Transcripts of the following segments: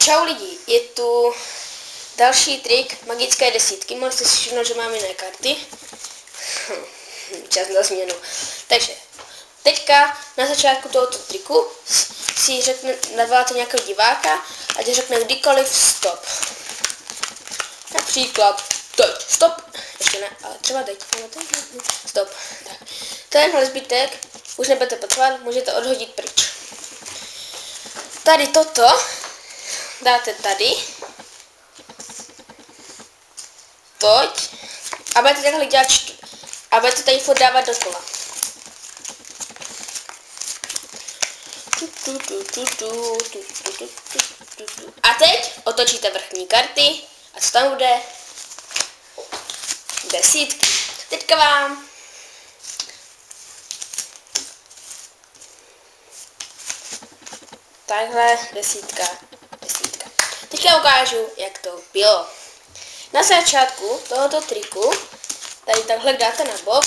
Čau lidi, je tu další trik magické desítky. Mohli jste si všimnout, že mám jiné karty. Čas na změnu. Takže teďka na začátku tohoto triku si navoláte nějakého diváka a ti řekne kdykoliv stop. Například teď stop. Ještě ne, ale třeba teď. Stop. Tak. Tenhle zbytek už nebudete potřebovat, můžete odhodit pryč. Tady toto dáte tady. Toť. A budete takhle dělat a budete tady furt dávat dokola. A teď otočíte vrchní karty a co tam bude? Desítky. Teďka vám takhle desítka. Teďka ukážu, jak to bylo. Na začátku tohoto triku tady takhle dáte na bok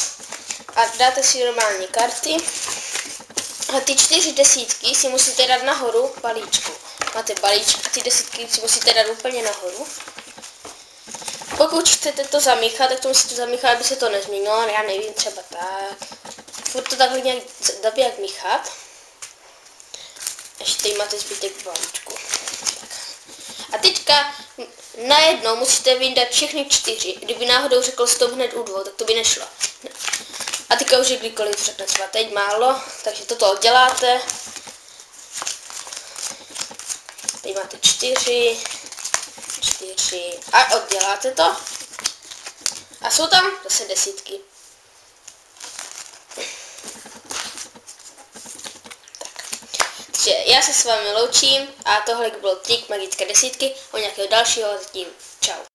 a dáte si normální karty. A ty 4 desítky si musíte dát nahoru balíčku. Máte balíček a ty desítky si musíte dát úplně nahoru. Pokud chcete to zamíchat, tak to musíte zamíchat, aby se to nezměnilo, já nevím, třeba tak. Furt to takhle nějak zabijak míchat. Ještě tady máte zbytek v balíčku. A teďka najednou musíte vyndat všechny 4. Kdyby náhodou řekl stop hned u 2, tak to by nešlo. A teďka už je kdykoliv řekne třeba teď málo, takže toto odděláte. Tady máte 4 a odděláte to. A jsou tam zase desítky. Takže já se s vámi loučím a tohle byl trik magické desítky. O nějakého dalšího zatím čau.